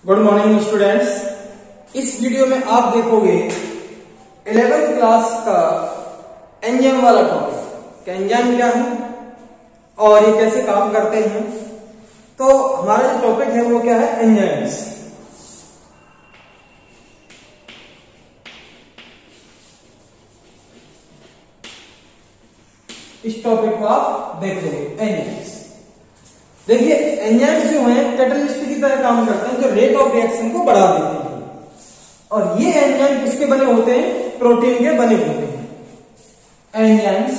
Good morning students. इस video में आप देखोगे 11th क्लास का एंजाइम वाला टॉपिक कि एंजाइम क्या है और ये कैसे काम करते हैं। तो हमारा जो टॉपिक है वो क्या है, एंजाइम्स। इस टॉपिक को आप देखोगे एंजाइम्स। देखिए एंजाइम्स जो हैं कैटलिस्ट की तरह काम करते हैं, जो रेट ऑफ रिएक्शन को बढ़ा देते हैं। और ये एंजाइम किसके बने होते हैं, प्रोटीन के बने होते हैं। Enzymes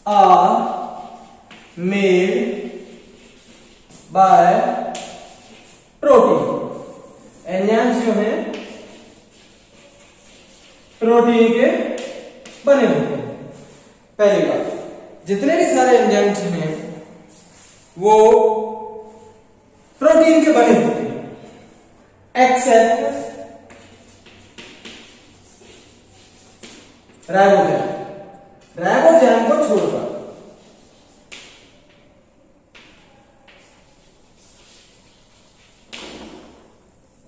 are made by protein. Enzymes जो हैं प्रोटीन के बने होते हैं। पहली बात, जितने भी सारे एंजाइम्स हैं वो प्रोटीन के बने होते हैं एक्सेप्ट राइबोसोम। राइबोसोम को छोड़कर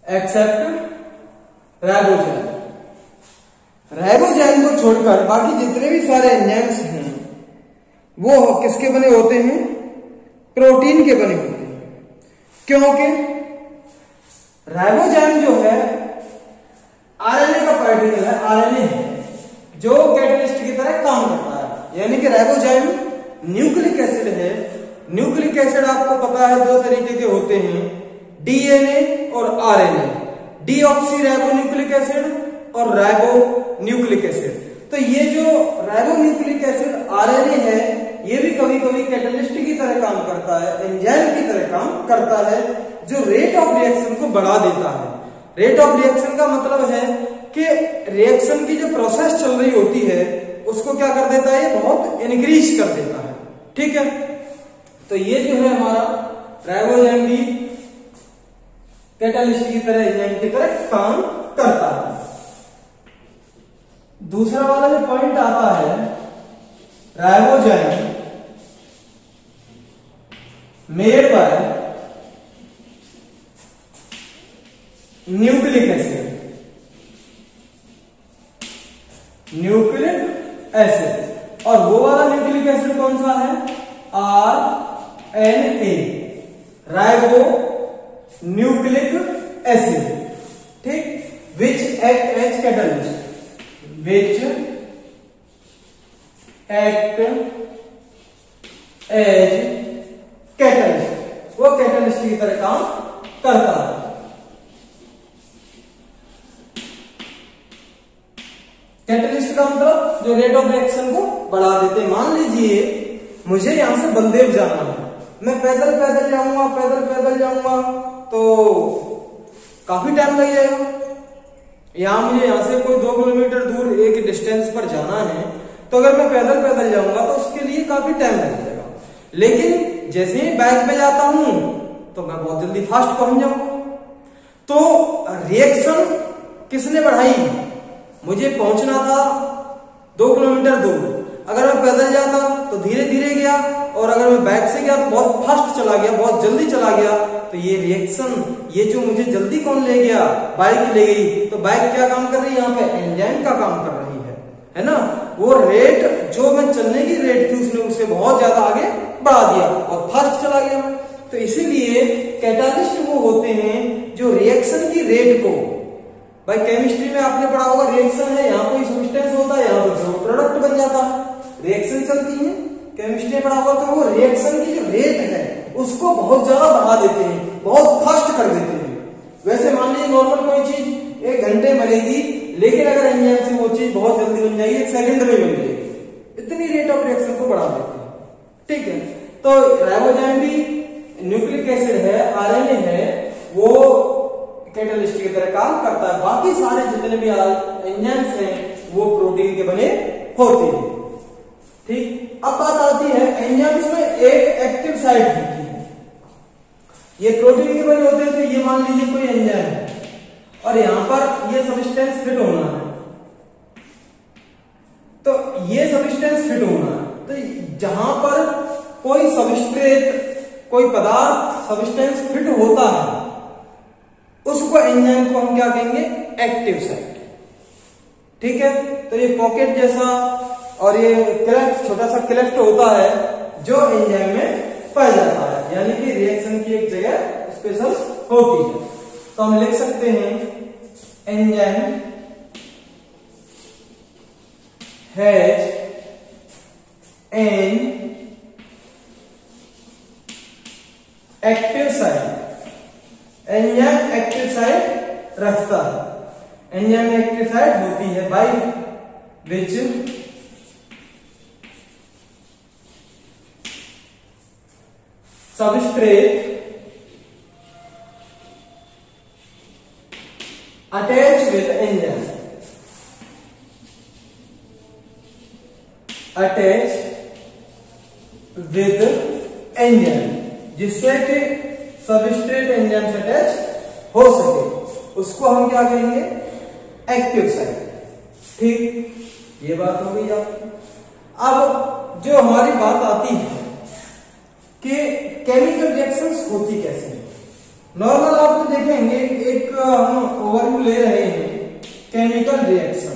एक्सेप्ट राइबोसोम। राइबोसोम को छोड़कर बाकी जितने भी सारे एंजाइम्स हैं वो किसके बने होते हैं, प्रोटीन के बने होते हैं। क्योंकि राइबोसोम जो है आरएनए का पार्टिकल है, आरएनए है जो कैटलिस्ट की तरह काम करता है। यानी कि राइबोसोम न्यूक्लिक एसिड है। न्यूक्लिक एसिड आपको पता है दो तरीके के होते हैं, डीएनए और RNA. Deoxy ribo nucleic acid और राइबो न्यूक्लिक एसिड। तो ये जो राइबो न्यूक्लिक एसिड आरएनए है ये भी कभी कभी कैटलिस्ट की तरह काम करता है, एंजाइम की तरह काम करता है, जो रेट ऑफ रिएक्शन को बढ़ा देता है। रेट ऑफ रिएक्शन का मतलब है कि रिएक्शन की जो प्रोसेस चल रही होती है उसको क्या कर देता है, ये बहुत इंक्रीज कर देता है। ठीक है, तो ये जो है हमारा राइबोसोम भी कैटलिस्ट की तरह, एंजाइम की तरह काम करता है। दूसरा वाला जो पॉइंट आता है, ribosome made by nucleic acid. Nucleic acid, और वो वाला न्यूक्लिक एसिड कौन सा है, आरएनए, राइबो न्यूक्लिक एसिड। ठीक, which act as catalyst, which act as catalyst। वो कैटलिस्ट की तरह काम करता है। कैटलिस्ट का मतलब जो रेट ऑफ रिएक्शन को बढ़ा देते हैं। मान लीजिए मुझे यहां से बलदेव जाना है, मैं पैदल जाऊंगा तो काफी टाइम लग जाएगा। मुझे यहां से कोई 2 किलोमीटर दूर एक डिस्टेंस पर जाना है, तो अगर मैं पैदल जाऊंगा तो उसके लिए काफी टाइम लग जाएगा। लेकिन जैसे ही बाइक पे जाता हूं तो मैं बहुत जल्दी फास्ट पहुंच जाऊंगा। तो रिएक्शन किसने बढ़ाई, मुझे पहुंचना था 2 किलोमीटर दूर, अगर मैं पैदल जाता तो धीरे धीरे गया, और अगर मैं बाइक से गया तो बहुत फास्ट चला गया, बहुत जल्दी चला गया। तो ये रिएक्शन, ये जो मुझे जल्दी कौन ले गया, बाइक ले गई। तो बाइक क्या काम कर रही है, यहाँ पे एंजाइम का काम कर रही है ना। वो रेट जो मैं चलने की रेट थी उसने उसे बहुत ज्यादा आगे बढ़ा दिया और फास्ट चला गया। तो इसीलिए कैटालिस्ट वो होते हैं जो रिएक्शन की रेट को, भाई केमिस्ट्री में आपने पढ़ा होगा, रिएक्शन है, यहाँ कोई सब्सटेंस होता है, यहाँ पर प्रोडक्ट बन जाता है, रिएक्शन चलती है। केमिस्ट्री में पढ़ा होगा तो वो रिएक्शन की जो रेट है उसको बहुत ज्यादा बढ़ा देते हैं, बहुत फास्ट कर देते हैं। वैसे मान लीजिए नॉर्मल कोई चीज 1 घंटे बनेगी, लेकिन अगर एंजाइम से वो चीज बहुत जल्दी बन जाएगी, 1 सेकंड में बन जाएगी। इतनी रेट ऑफ रिएक्शन को बढ़ा देते हैं। ठीक है, तो राइबोसोम भी न्यूक्लिक एसिड है, आरएनए है, वो कैटलिस्ट की तरह काम करता है। बाकी सारे जितने भी एंजाइम्स हैं वो प्रोटीन के बने होते हैं। ठीक, अब बात आती है एंजाइम्स में एक एक्टिव साइट होती है, ये प्रोटीन के बने होते हैं। तो ये मान लीजिए कोई एंजाइम है और यहां पर ये सब्सटेंस फिट होना है, तो ये सब्सटेंस फिट होना है। तो जहां पर कोई सबस्ट्रेट कोई पदार्थ सब्सटेंस फिट होता है उसको एंजाइम को हम क्या कहेंगे, एक्टिव साइट। ठीक है, तो ये पॉकेट जैसा और ये क्लेफ्ट, छोटा सा क्लेफ्ट होता है जो एंजाइम में पाया जाता है, यानी कि रिएक्शन की एक जगह स्पेशल होती है। तो हम लिख सकते हैं enzyme has an active site. Enzyme active site रखता है, एंजाइम एक्टिव साइट होती है by which substrate attached with enzyme, attached with enzyme, जिससे कि सबस्ट्रेट एंजाइम से अटैच हो सके, उसको हम क्या कहेंगे, एक्टिव साइट। ठीक, ये बात हो गई आपकी। अब जो हमारी बात आती है कि केमिकल रिएक्शंस होती कैसे हैं। नॉर्मल आप देखेंगे, एक हम ओवरव्यू ले रहे हैं केमिकल रिएक्शन।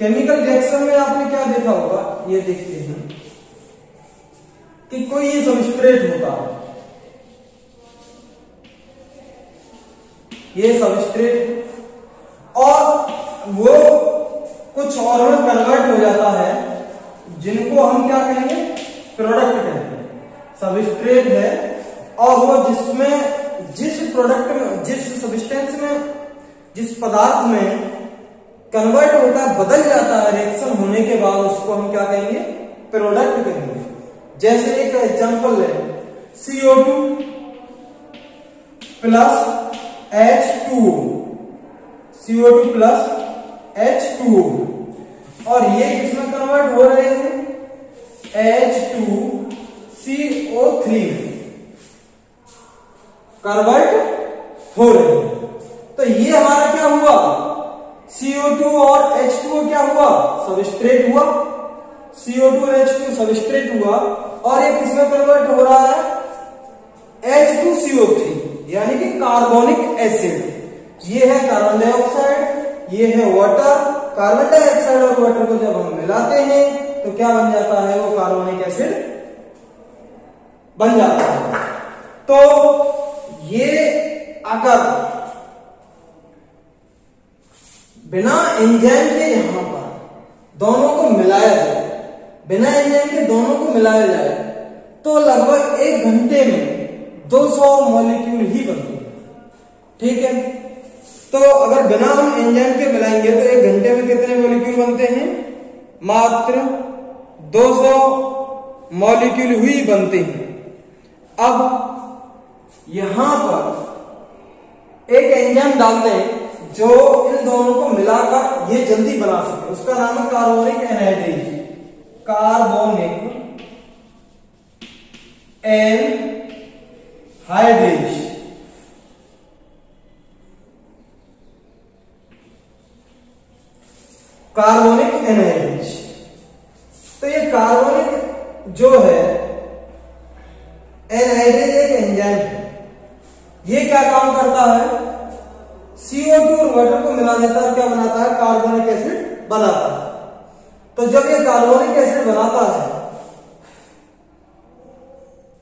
केमिकल रिएक्शन में आपने क्या देखा होगा, ये देखते हैं कि कोई ये सबस्ट्रेट होता है, ये सबस्ट्रेट, और वो कुछ और में कन्वर्ट हो जाता है जिनको हम क्या कहेंगे, प्रोडक्ट कहते हैं। सबस्ट्रेट है और वो जिसमें जिस प्रोडक्ट में, जिस सब्सटेंस में, जिस पदार्थ में कन्वर्ट होता है, बदल जाता है रिएक्शन होने के बाद, उसको हम क्या कहेंगे, प्रोडक्ट कहेंगे। जैसे एक एग्जांपल है, CO2 plus H2O, CO2 plus H2O, और ये किसमें कन्वर्ट हो रहे हैं, H2CO3 कन्वर्ट हो रहे हैं। तो ये हमारा क्या हुआ, CO2 और H2O क्या हुआ, सबस्ट्रेट हुआ, CO2 और H2 सबस्ट्रेट हुआ, और ये किसमें कन्वर्ट हो रहा है, H2CO3, यानी कि कार्बोनिक एसिड। ये है कार्बन डाइऑक्साइड, ये है वाटर। कार्बन डाइऑक्साइड और वाटर को जब हम मिलाते हैं तो क्या बन जाता है, वो कार्बोनिक एसिड बन जाता है। तो ये अगर बिना एंजाइम के यहां पर दोनों को मिलाया जाए, बिना एंजाइम के दोनों को मिलाया जाए, तो लगभग 1 घंटे में 200 मॉलिक्यूल ही बनते हैं। ठीक है, तो अगर बिना हम एंजाइम के मिलाएंगे तो 1 घंटे में कितने मॉलिक्यूल बनते हैं, मात्र 200 मॉलिक्यूल ही बनते हैं। अब यहां पर एक एंजाइम डालते हैं जो इन दोनों को मिलाकर ये जल्दी बना सके, उसका नाम है carbonic anhydrase. Carbonic anhydrase. Carbonic anhydrase. तो ये कार्बोनिक जो है एनहाइड्रेज एक एंजाइम है, ये क्या काम करता है, CO2 और वाटर को मिला देता है, क्या बनाता है, कार्बोनिक एसिड बनाता है। तो जब ये कार्बोनिक एसिड बनाता है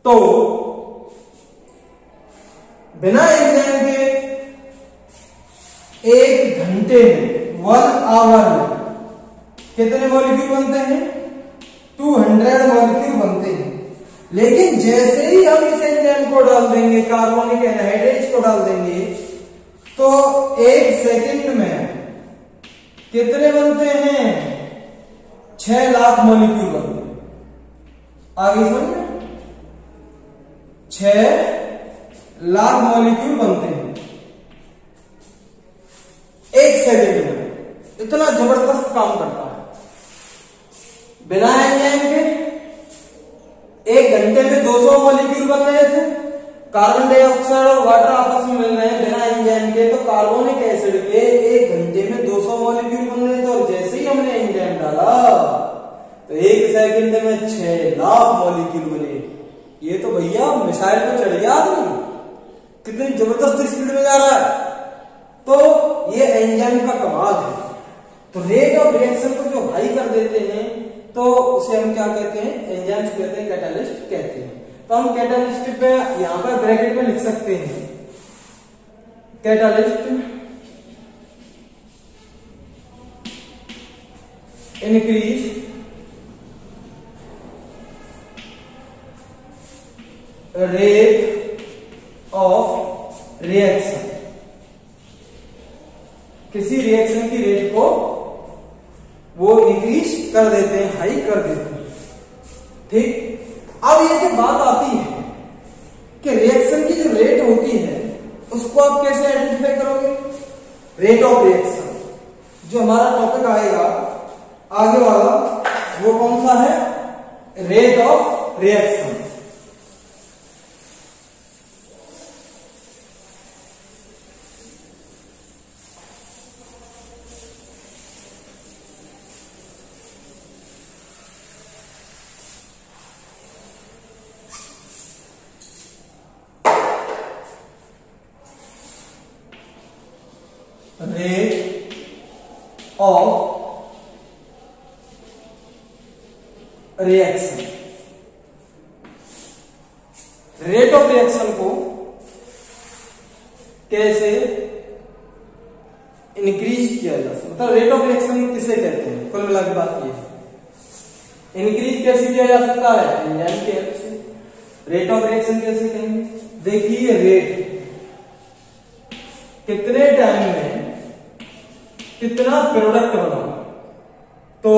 तो बिना एंजाइम के 1 घंटे में, 1 आवर में कितने मॉलिक्यूल बनते हैं, 200 मॉलिक्यूल बनते हैं। लेकिन जैसे ही हम इस एंजाइम को डाल देंगे, कार्बोनिक एनहाइड्रेज को डाल देंगे, तो 1 सेकंड में कितने बनते हैं, 6 लाख मॉलिक्यूल बनते हैं। आगे समझे, 6 लाख मॉलिक्यूल बनते हैं 1 सेकंड में। इतना जबरदस्त काम करता है। बिना एंजाइम के 1 घंटे में 200 मॉलिक्यूल बन रहे थे, कार्बन डाइऑक्साइड और वाटर आपस में मिल रहे हैं बिना एंजाइम के, तो कार्बोनिक एसिड के 1 घंटे में 200 मॉलिक्यूल बन रहे थे। और जैसे ही हमने एंजाइम डाला तो 1 सेकंड में 6 लाख मॉलिक्यूल बने। ये तो भैया मिसाइल पे चढ़ गया आदमी, कितनी जबरदस्त स्पीड में जा रहा है। तो ये एंजाइम का कमाल है। तो रेट ऑफ रिएक्शन को जो हाई कर देते हैं तो उसे हम क्या कहते हैं, एंजाइम्स कहते हैं, कैटालिस्ट कहते हैं। तो हम कैटालिस्ट पे यहां पर ब्रैकेट में लिख सकते हैं catalyst increase rate of reaction, किसी रिएक्शन की रेट को वो इंक्रीज कर देते हैं, हाई कर देते हैं। ठीक, अब ये जो बात आती है कि रिएक्शन की जो रेट होती है उसको आप कैसे आइडेंटिफाई करोगे। रेट ऑफ रिएक्शन, जो हमारा टॉपिक आएगा आगे वाला, वो कौन सा है, rate of reaction. Rate of reaction, rate of reaction को कैसे इंक्रीज किया जा सकता, मतलब रेट ऑफ रिएक्शन किसे कहते हैं, कुल मिला के बात ये है। इंक्रीज कैसे किया जा सकता है, एंजाइम की हेल्प से। रेट ऑफ रिएक्शन कैसे कहेंगे, देखिए रेट कितने टाइम में कितना प्रोडक्ट बना, तो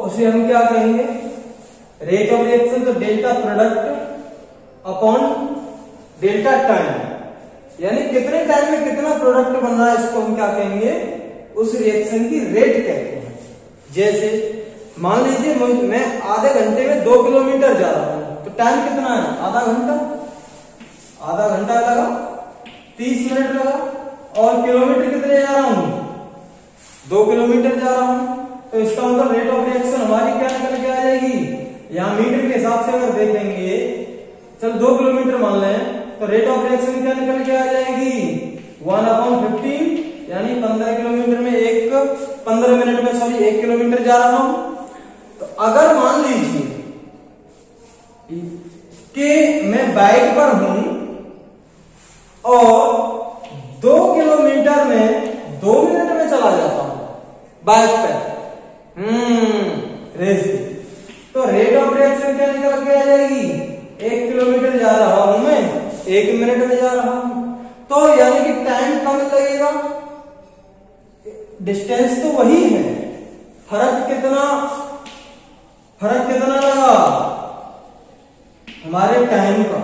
उसे हम क्या कहेंगे, रेट ऑफ रिएक्शन। तो delta product upon delta time, यानी कितने टाइम में कितना प्रोडक्ट बन रहा है, इसको हम क्या कहेंगे, उस रिएक्शन की रेट कहते हैं। जैसे मान लीजिए मैं आधे घंटे में 2 किलोमीटर जा रहा हूं, तो टाइम कितना है, आधा घंटा, आधा घंटा लगा, 30 मिनट लगा, और किलोमीटर कितने जा रहा हूं, 2 किलोमीटर जा रहा हूं। तो इसका मतलब रेट ऑफ रिएक्शन हमारी क्या निकल के आ जाएगी, यहां मीटर के हिसाब से अगर देखेंगे, चल 2 किलोमीटर मान लें, तो रेट ऑफ रिएक्शन क्या निकल के आ जाएगी, 1/15, यानी 15 किलोमीटर में 15 मिनट में 1 किलोमीटर जा रहा हूं। तो अगर मान लीजिए कि मैं बाइक पर हूं और 2 किलोमीटर में 2 मिनट में चला जाता हूं बाइक पे, रेस, तो रेट ऑफ रिएक्शन क्या निकल के आ जाएगी, 1 किलोमीटर जा रहा हूं मैं, 1 मिनट में जा रहा हूं। तो यानी कि टाइम कम लगेगा, डिस्टेंस तो वही है, फर्क कितना लगा हमारे टाइम का।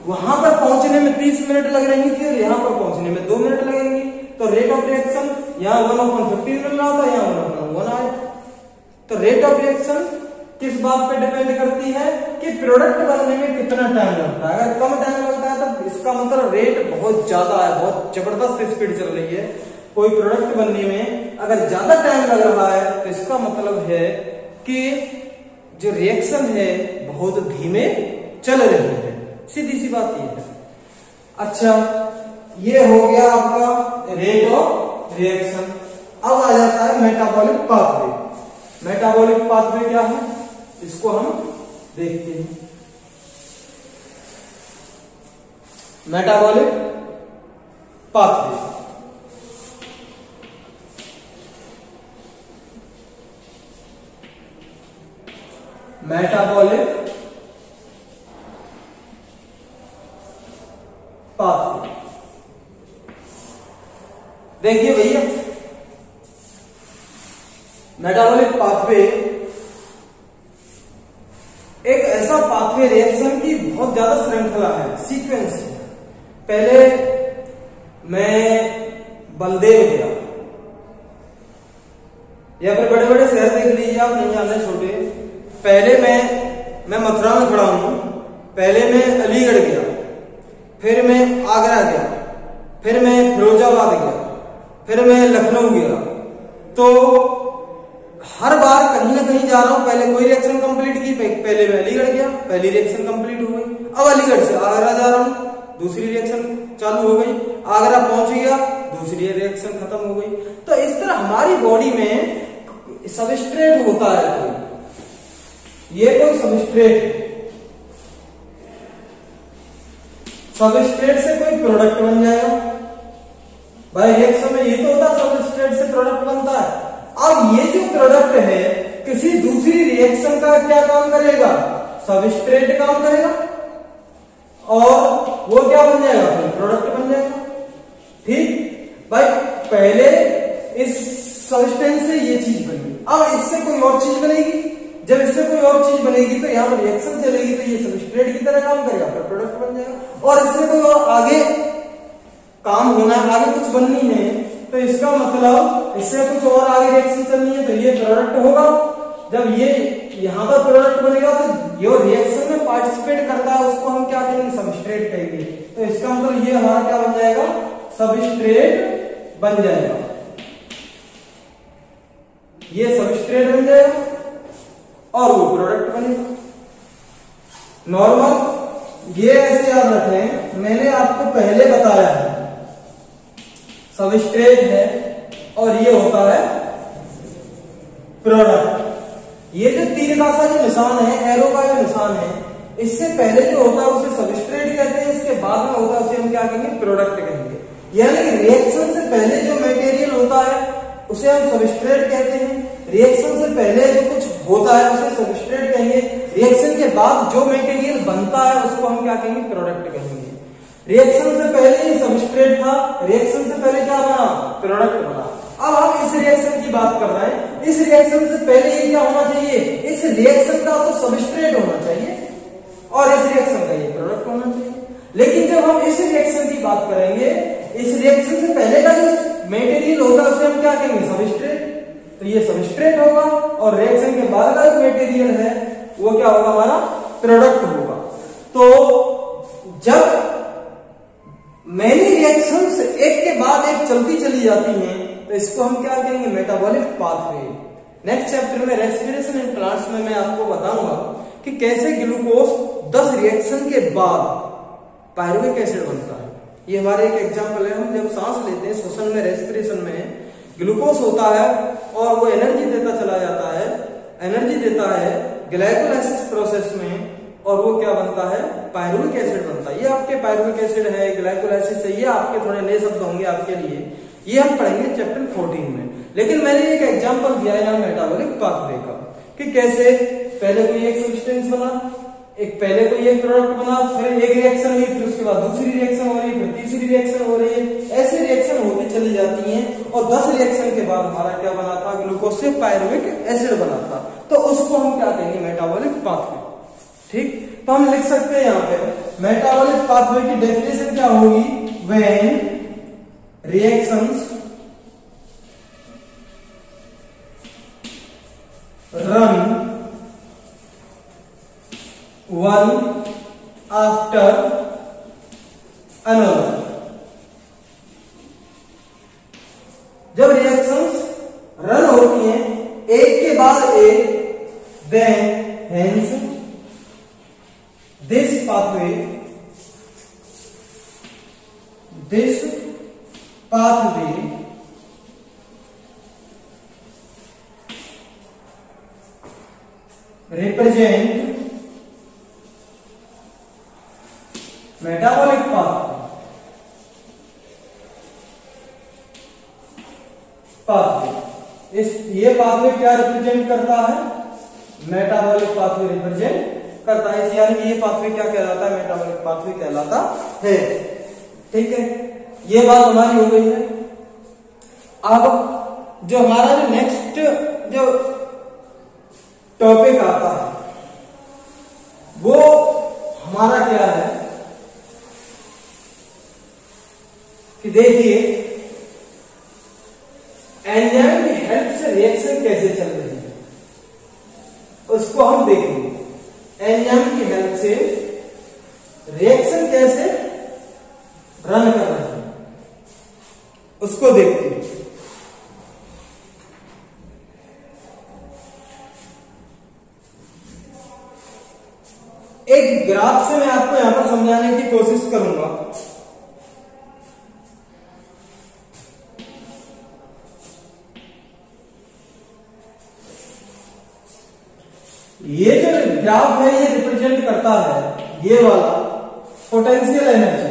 वहां पर पहुंचने में 30 मिनट लग रही थी और यहां पर पहुंचने में 2 मिनट लगेंगे। तो रेट ऑफ रिएक्शन यहां 1/15 मिल रहा था, यहां 1/1 आया। तो रेट ऑफ रिएक्शन किस बात पे डिपेंड करती है कि प्रोडक्ट बनने में कितना टाइम लगता है। अगर कम टाइम लगता है तो इसका मतलब रेट बहुत ज्यादा है, बहुत जबरदस्त स्पीड चल रही है। कोई प्रोडक्ट बनने में अगर ज्यादा टाइम लग रहा है तो इसका मतलब है कि जो रिएक्शन है बहुत धीमे चल रही है, सीधी सी बात ये है। अच्छा, ये हो गया आपका रेट ऑफ रिएक्शन। अब आ जाता है मेटाबॉलिक पाथवे। मेटाबॉलिक पाथवे क्या है, इसको हम देखते हैं। मेटाबॉलिक पाथवे, मेटाबॉलिक पाथवे, देखिए भैया, मेटाबॉलिक पाथवे एक ऐसा पाथवे रिएक्शन की बहुत ज्यादा श्रृंखला है, सीक्वेंस है। पहले मैं बलदेव गया, या फिर बड़े बड़े शहर देख लीजिए आप, नहीं जाने छोटे। पहले मैं मथुरा में खड़ा हूं, पहले मैं अलीगढ़ गया, फिर मैं आगरा गया, फिर मैं फिरोजाबाद गया, फिर मैं लखनऊ गया। तो हर बार कहीं ना कहीं जा रहा हूं, पहले कोई रिएक्शन कंप्लीट की, पहले मैं अलीगढ़ गया, पहली रिएक्शन कंप्लीट हो गई, अब अलीगढ़ से आगरा जा रहा हूं, दूसरी रिएक्शन चालू हो गई, आगरा पहुंच गया, दूसरी रिएक्शन खत्म हो गई। तो इस तरह हमारी बॉडी में सबस्ट्रेट होता है, कोई ये कोई सबस्ट्रेट, सबस्ट्रेट से कोई प्रोडक्ट बन जाएगा भाई। रिएक्शन में ये तो होता है सबस्ट्रेट से प्रोडक्ट बनता है। अब ये जो प्रोडक्ट है किसी दूसरी रिएक्शन का क्या काम करेगा, सबस्ट्रेट काम करेगा और वो क्या बन जाएगा, फिर प्रोडक्ट बन जाएगा। ठीक भाई, पहले इस सब्सटेंस से ये चीज बनी, अब इससे कोई और चीज बनेगी, जब इससे कोई और चीज बनेगी तो यहाँ पर रिएक्शन चलेगी, तो ये सबस्ट्रेट की तरह काम करेगा, फिर प्रोडक्ट बन जाएगा। और इससे कोई और आगे काम होना है, आगे कुछ बननी है, तो इसका मतलब इससे कुछ और आगे रिएक्शन चलनी है, तो ये प्रोडक्ट होगा। जब ये यहाँ पर प्रोडक्ट बनेगा तो जो रिएक्शन में पार्टिसिपेट करता है उसको हम क्या कहेंगे, सबस्ट्रेट कहेंगे। तो इसका मतलब ये हमारा क्या बन जाएगा, सबस्ट्रेट बन जाएगा, ये सबस्ट्रेट बन जाएगा और वो प्रोडक्ट बनेगा। नॉर्मल ये ऐसे याद रखें, मैंने आपको पहले बताया है सबस्ट्रेट है और ये होता है प्रोडक्ट। ये जो तीर का सा जो निशान है, एरो का जो निशान है, इससे पहले जो होता है उसे सबस्ट्रेट कहते हैं, इसके बाद में होता है उसे हम क्या कहेंगे, प्रोडक्ट कहेंगे। यानी कि रिएक्शन से पहले जो मटेरियल होता है उसे हम सबस्ट्रेट कहते हैं, रिएक्शन से पहले जो कुछ होता है उसे सबस्ट्रेट कहेंगे, रिएक्शन के बाद जो मटेरियल बनता है उसको हम क्या कहेंगे, प्रोडक्ट कहेंगे। रिएक्शन से पहले ये सबस्ट्रेट था, रिएक्शन से पहले क्या बना, प्रोडक्ट बना। अब हम इस रिएक्शन की बात कर रहे हैं, इस रिएक्शन से पहले ये क्या होना चाहिए, इस रिएक्शन का तो सबस्ट्रेट होना चाहिए और इस रिएक्शन का ये प्रोडक्ट होना चाहिए। लेकिन जब हम इस रिएक्शन की बात करेंगे, इस रिएक्शन से पहले का जो मटेरियल होगा उसे हम क्या कहेंगे, सबस्ट्रेट, तो ये सबस्ट्रेट होगा और रिएक्शन के बाद का जो मटेरियल है वो क्या होगा, हमारा प्रोडक्ट होगा। तो जब मैनी रिएक्शंस एक के बाद एक चलती चली जाती हैं तो इसको हम क्या कहेंगे, मेटाबॉलिक पाथवे। नेक्स्ट चैप्टर में रेस्पिरेशन एंड प्लांट्स में मैं आपको बताऊंगा कि कैसे ग्लूकोज 10 रिएक्शन के बाद पायरुविक एसिड बनता है। ये हमारे एक एग्जांपल है, हम जब सांस लेते हैं श्वसन में, रेस्पिरेशन में ग्लूकोज होता है और वो एनर्जी देता चला जाता है, एनर्जी देता है ग्लाइकोलाइसिस प्रोसेस में और वो क्या बनता है, पायरुविक एसिड बनता है। ये आपके पायरुविक एसिड है, ग्लाइकोलाइसिस है, ये आपके थोड़े नए शब्द होंगे आपके लिए, ये हम पढ़ेंगे चैप्टर 14 में। लेकिन मैंने एक एग्जांपल दिया है यहाँ मेटाबॉलिक पाथवे का कि कैसे पहले कोई एक सब्सटेंस बना, एक पहले कोई एक प्रोडक्ट बना, फिर एक रिएक्शन हुई, फिर उसके बाद दूसरी रिएक्शन हो रही है, फिर तीसरी रिएक्शन हो रही है, ऐसे रिएक्शन होती चली जाती हैं और 10 रिएक्शन के बाद हमारा क्या बना था, ग्लूकोज से पायरुविक एसिड बना था। तो उसको हम क्या कहेंगे, मेटाबॉलिक पाथवे। ठीक, तो हम लिख सकते हैं यहाँ पे मेटाबॉलिक पाथवे की डेफिनेशन क्या होगी, when reactions run one after another। जब रिएक्शंस रन होती हैं एक के बाद एक, then hence this pathway represent metabolic pathway. इस ये पाथवे क्या रिप्रेजेंट करता है, मेटाबॉलिक पाथवे रिप्रेजेंट करता है। यानी कि ये पाथवे क्या कहलाता है, मेटाबॉलिक पाथवे कहलाता है। ठीक है, ये बात हमारी हो गई है। अब जो हमारा जो नेक्स्ट जो टॉपिक आता है वो हमारा क्या है कि देखिए एंजाइम की हेल्प से रिएक्शन कैसे चल रही है उसको हम देखेंगे। एंजाइम की हेल्प से रिएक्शन कैसे रन कर रही है उसको देखते हैं। एक ग्राफ से मैं आपको यहां पर समझाने की कोशिश करूंगा। ये जो ग्राफ है ये रिप्रेजेंट करता है ये वाला पोटेंशियल एनर्जी,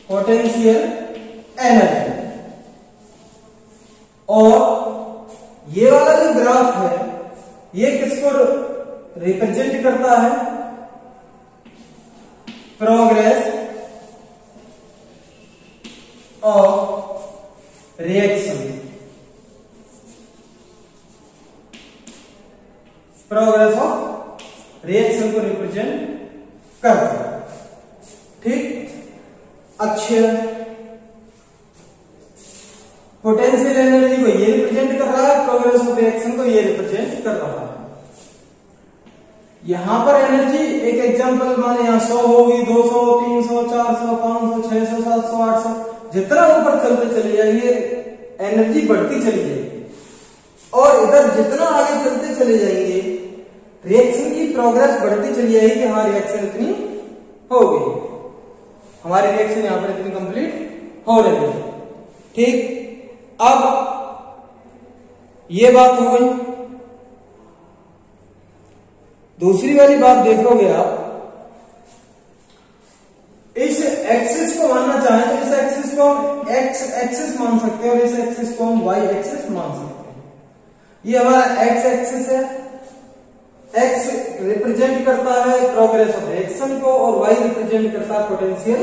पोटेंशियल एनर्जी, और ये वाला जो ग्राफ है ये किसको रिप्रेजेंट करता है? Progress of reaction, progress of reaction को रिप्रेजेंट करता है। ठीक, अक्षय पोटेंशियल एनर्जी को ये रिप्रेजेंट कर रहा है, प्रोग्रेस ऑफ रिएक्शन को ये रिप्रेजेंट कर रहा है। यहां पर एनर्जी एक एग्जांपल माने यहां 100 होगी, 200, 300, 400, 500, 600, 700, 800, जितना ऊपर चलते चले जाएंगे एनर्जी बढ़ती चली जाएगी, और इधर जितना आगे चलते चले जाएंगे रिएक्शन की प्रोग्रेस बढ़ती चली जाएगी कि हाँ रिएक्शन इतनी हो गई, हमारी रिएक्शन यहां पर इतनी कंप्लीट हो रही है। ठीक, अब ये बात हो गई। दूसरी वाली बात देखोगे आप, इस एक्सिस को मानना चाहें तो इस एक्सिस को हम एक्स एक्सिस मान सकते हैं और इस एक्सिस को हम वाई एक्सिस मान सकते हैं। ये हमारा एक्स एक्सिस है, एक्स रिप्रेजेंट करता है प्रोग्रेस ऑफ रिएक्शन को और वाई रिप्रेजेंट करता है पोटेंशियल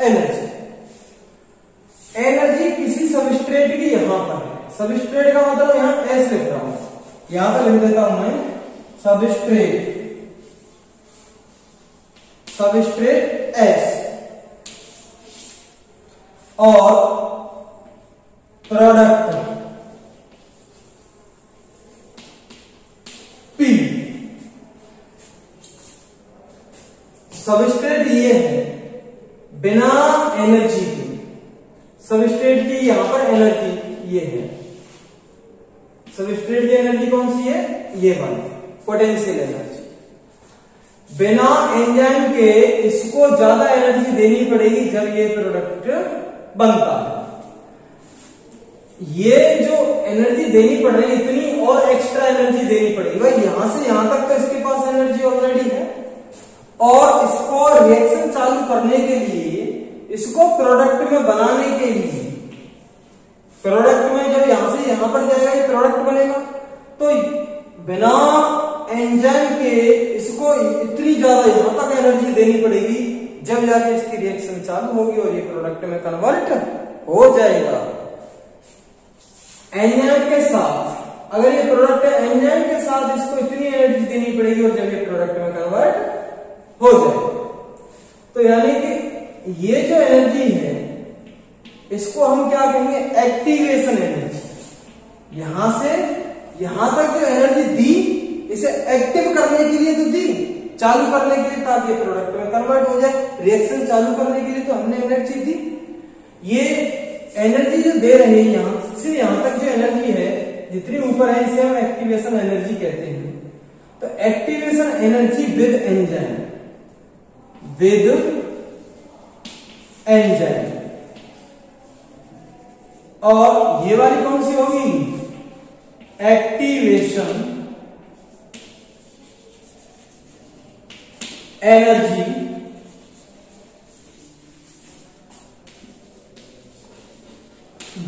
एनर्जी। एनर्जी किसी सबस्ट्रेट की यहां पर है, सबस्ट्रेट का मतलब यहां एस लिख रहा हूं, यहां पर लिख देता हूं मैं सबस्ट्रेट, सबस्ट्रेट एस और प्रोडक्ट पी। सबस्ट्रेट ये है बिना एनर्जी के, सबस्ट्रेट की यहां पर एनर्जी ये है, सबस्ट्रेट की एनर्जी कौन सी है? ये वाली पोटेंशियल एनर्जी। बिना एंजाइम के इसको ज्यादा एनर्जी देनी पड़ेगी जब ये प्रोडक्ट बनता है। ये जो एनर्जी देनी पड़ रही है इतनी और एक्स्ट्रा एनर्जी देनी पड़ेगी भाई, यहां से यहां तक तो इसके पास एनर्जी ऑलरेडी है, और इसको रिएक्शन चालू करने के लिए, इसको प्रोडक्ट में बनाने के लिए, प्रोडक्ट में जब यहां से यहां पर जाएगा ये प्रोडक्ट बनेगा, तो बिना एंजाइम के इसको इतनी ज्यादा यहां तक एनर्जी देनी पड़ेगी जब जाके इसकी रिएक्शन चालू होगी और ये प्रोडक्ट में कन्वर्ट हो जाएगा। एंजाइम के साथ, अगर ये प्रोडक्ट है एंजाइम के साथ इसको इतनी एनर्जी देनी पड़ेगी और जब ये प्रोडक्ट में कन्वर्ट हो जाएगा। तो यानी कि ये जो एनर्जी है इसको हम क्या कहेंगे? Activation energy. यहां से यहां तक जो एनर्जी दी इसे एक्टिव करने के लिए तो दी, चालू करने के लिए, ताकि प्रोडक्ट में कन्वर्ट हो जाए, रिएक्शन चालू करने के लिए तो हमने एनर्जी दी। ये एनर्जी जो दे रहे हैं यहां से यहां तक जो एनर्जी है जितनी ऊपर है इसे हम एक्टिवेशन एनर्जी कहते हैं। तो activation energy with enzyme, with enzyme, और ये वाली कौन सी होगी? Activation energy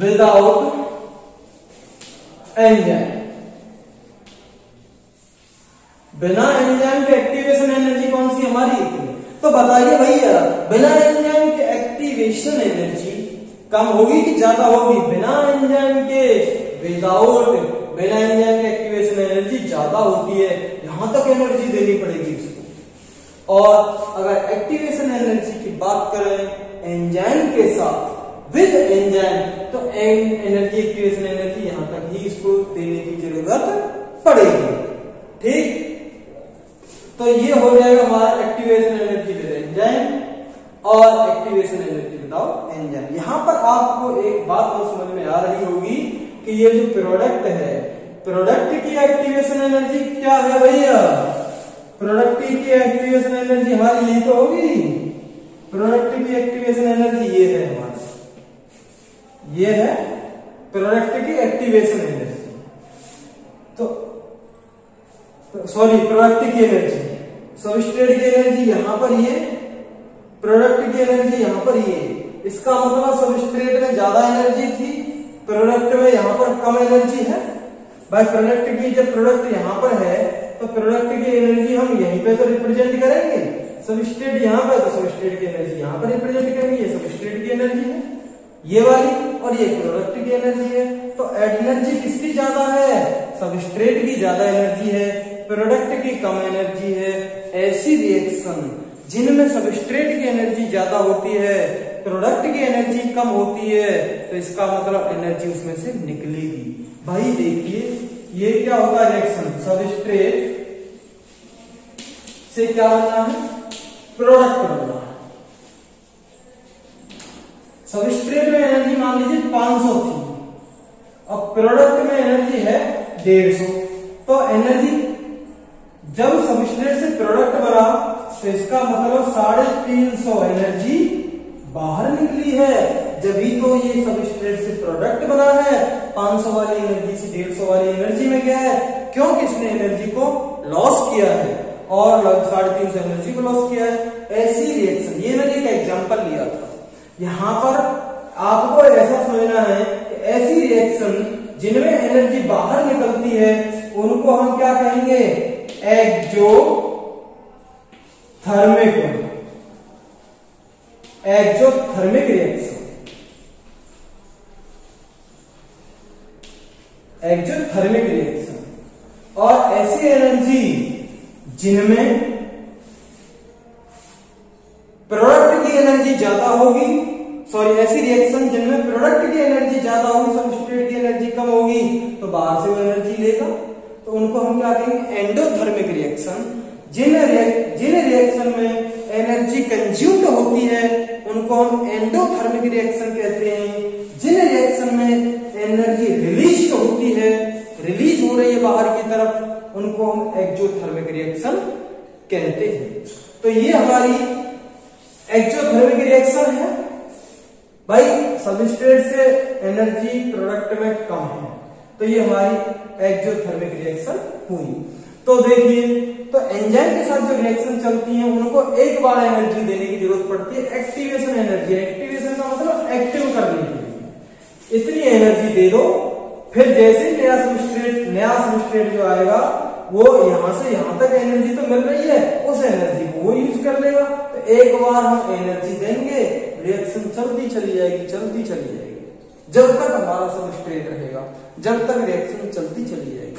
without enzyme. बिना एंजाइम के एक्टिवेशन एनर्जी कौन सी हमारी? तो बताइए भैया, बिना एंजाइम के एक्टिवेशन एनर्जी कम होगी कि ज्यादा होगी? बिना एंजाइम के, विदाउट, बिना एंजाइम के एक्टिवेशन एनर्जी ज्यादा होती है, यहां तक एनर्जी देनी पड़ेगी इसको। और अगर एक्टिवेशन एनर्जी की बात करें एंजाइम के साथ, विद एंजाइम, तो एनर्जी, एक्टिवेशन एनर्जी यहां तक ही इसको देने की जरूरत पड़ेगी। ठीक, तो ये हो जाएगा हमारा एक्टिवेशन एनर्जी विद एंजाइम और एक्टिवेशन एनर्जी विदाउट एंजाइम। यहां पर आपको एक बात और समझ में आ रही होगी कि ये जो प्रोडक्ट है प्रोडक्ट की एक्टिवेशन एनर्जी क्या है भैया? प्रोडक्ट की एक्टिवेशन एनर्जी हमारी यही तो होगी। प्रोडक्ट की एक्टिवेशन एनर्जी ये है हमारी, ये है प्रोडक्ट की एक्टिवेशन एनर्जी। तो सॉरी, प्रोडक्ट की एनर्जी, सबस्ट्रेट की एनर्जी यहां पर ये, प्रोडक्ट की एनर्जी यहां पर ये। इसका मतलब सबस्ट्रेट में ज्यादा एनर्जी थी, प्रोडक्ट में यहां पर कम एनर्जी है। भाई प्रोडक्ट की जब प्रोडक्ट यहां पर है तो प्रोडक्ट की एनर्जी हम यहीं पे तो रिप्रेजेंट करेंगे, सबस्ट्रेट यहां पर तो सबस्ट्रेट की एनर्जी यहां पर रिप्रेजेंट करेंगे। ये सबस्ट्रेट की एनर्जी है ये वाली, और ये प्रोडक्ट की एनर्जी है। तो एनर्जी किसकी ज्यादा है? सबस्ट्रेट की ज्यादा एनर्जी है, प्रोडक्ट की कम एनर्जी है। ऐसी रिएक्शन जिनमें सबस्ट्रेट की एनर्जी ज्यादा होती है, प्रोडक्ट की एनर्जी कम होती है, तो इसका मतलब एनर्जी उसमें से निकलेगी। भाई देखिए ये क्या होता है रिएक्शन, सबस्ट्रेट से क्या बनना है? प्रोडक्ट बनना है। सबस्ट्रेट में एनर्जी मान लीजिए 500 थी और प्रोडक्ट में एनर्जी है 150। तो एनर्जी जब सबस्ट्रेट से प्रोडक्ट बना तो इसका मतलब 350 एनर्जी बाहर निकली है। जब ही तो ये सबस्ट्रेट से प्रोडक्ट बना है, 500 वाली एनर्जी से 150 वाली एनर्जी में गया है, क्योंकि इसने एनर्जी को लॉस किया है और 350 एनर्जी को लॉस किया है। ऐसी रिएक्शन, ये मैंने एक एग्जांपल लिया था। यहां पर आपको ऐसा समझना है कि ऐसी रिएक्शन जिनमें एनर्जी बाहर निकलती है उनको हम क्या कहेंगे? Exothermic reaction. Exothermic reaction. और ऐसी एनर्जी जिनमें प्रोडक्ट की एनर्जी ज्यादा होगी, सॉरी ऐसी रिएक्शन जिनमें प्रोडक्ट की एनर्जी ज्यादा होगी, सबस्ट्रेट की एनर्जी कम होगी, तो बाहर से वो एनर्जी लेगा, तो उनको हम क्या कहेंगे? Endothermic reaction. जिन रिएक्शन में एनर्जी कंज्यूम्ड होती है उनको हम एंडोथर्मिक रिएक्शन कहते हैं। जिन रिएक्शन में एनर्जी रिलीज होती है, रिलीज हो रही है बाहर की तरफ, उनको हम एक्सोथर्मिक रिएक्शन कहते हैं। तो ये हमारी एक्सोथर्मिक रिएक्शन है। भाई सबस्ट्रेट से एनर्जी प्रोडक्ट में कम है, तो ये हमारी एक्सोथर्मिक रिएक्शन हुई। तो देखिए, तो एंजाइम के साथ जो रिएक्शन चलती है उनको एक बार एनर्जी देने की जरूरत पड़ती है, एक्टिवेशन एनर्जी। एक्टिवेशन का मतलब एक्टिव करने के लिए इतनी एनर्जी दे दो, फिर जैसे नया सबस्ट्रेट जो आएगा वो यहां से यहां तक एनर्जी तो मिल रही है, उस एनर्जी को वो यूज कर लेगा। तो एक बार हम एनर्जी देंगे, रिएक्शन चलती चली जाएगी, चलती चली जाएगी, जब तक हमारा सबस्ट्रेट रहेगा, जब तक रिएक्शन चलती चली जाएगी।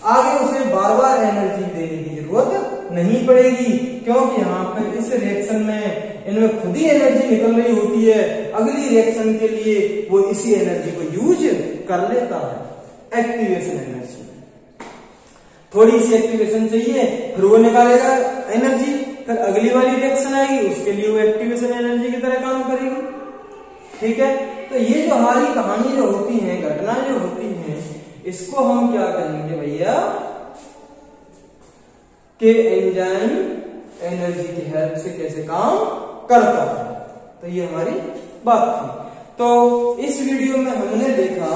आगे उसे बार बार एनर्जी देने की जरूरत नहीं पड़ेगी, क्योंकि यहाँ पे इस रिएक्शन में इनमें खुद ही एनर्जी निकल रही होती है। अगली रिएक्शन के लिए वो इसी एनर्जी को यूज कर लेता है। एक्टिवेशन एनर्जी, थोड़ी सी एक्टिवेशन चाहिए, फिर वो निकालेगा एनर्जी, फिर अगली वाली रिएक्शन आएगी, उसके लिए वो एक्टिवेशन एनर्जी की तरह काम करेगी। ठीक है, तो ये जो हमारी कहानी जो होती है, घटना जो होती है, इसको हम क्या कहेंगे भैया? कि एंजाइम एनर्जी की हेल्प से कैसे काम करता है। तो ये हमारी बात थी। तो इस वीडियो में हमने देखा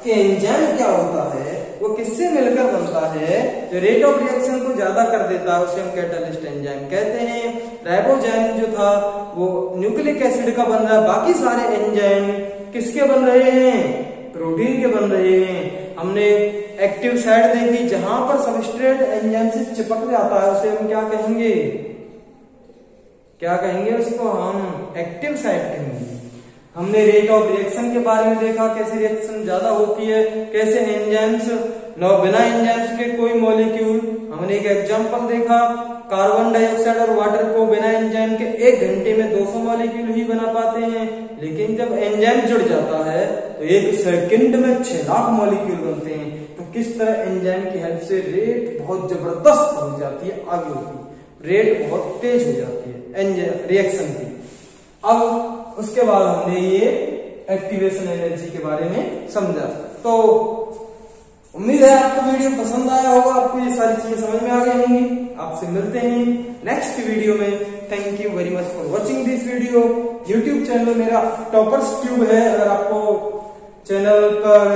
कि एंजाइम क्या होता है, वो किससे मिलकर बनता है। जो रेट ऑफ रिएक्शन को ज्यादा कर देता है उसे हम कैटालिस्ट एंजाइम कहते हैं। राइबोजाइम जो था वो न्यूक्लिक एसिड का बन रहा है, बाकी सारे एंजाइम किसके बन रहे हैं? प्रोटीन के बन रहे हैं। हमने एक्टिव साइड देखी, जहां पर सबस्ट्रेट एंजाइम से चिपक जाता है उसे हम क्या कहेंगे? क्या कहेंगे उसको? हम एक्टिव साइड कहेंगे। हमने रेट ऑफ रिएक्शन के बारे में देखा, कैसे रिएक्शन ज्यादा होती है, कैसे एंजाइम्स बिना एंजाइम्स के कोई मॉलिक्यूल। हमने एक एग्जांपल देखा, कार्बन डाइऑक्साइड और वाटर को बिना एंजाइम के 1 घंटे में 200 मॉलिक्यूल ही बना पाते हैं, लेकिन जब एंजाइम जुड़ जाता है तो 1 सेकंड में 6 लाख मॉलिक्यूल बनते हैं। तो किस तरह एंजाइम की हेल्प से रेट बहुत जबरदस्त हो जाती है, आगे होगी, रेट बहुत तेज हो जाती है रिएक्शन की। अब उसके बाद हमने ये एक्टिवेशन एनर्जी के बारे में समझा। तो उम्मीद है आपको वीडियो पसंद आया होगा, आपको ये सारी चीजें समझ में आ गई होंगी। आपसे मिलते हैं नेक्स्ट वीडियो में। Thank you very much for watching this video. YouTube channel मेरा टॉपर्स ट्यूब है। अगर आपको चैनल पर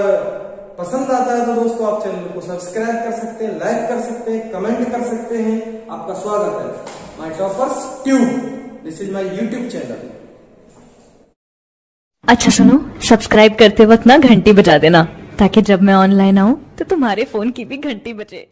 पसंद आता है तो दोस्तों आप चैनल को सब्सक्राइब कर सकते हैं, लाइक कर सकते हैं, कमेंट कर सकते हैं। आपका स्वागत है my toppers tube. This is my YouTube channel. अच्छा सुनो, सब्सक्राइब करते वक्त ना घंटी बजा देना, ताकि जब मैं ऑनलाइन आऊं तो तुम्हारे फोन की भी घंटी बजे।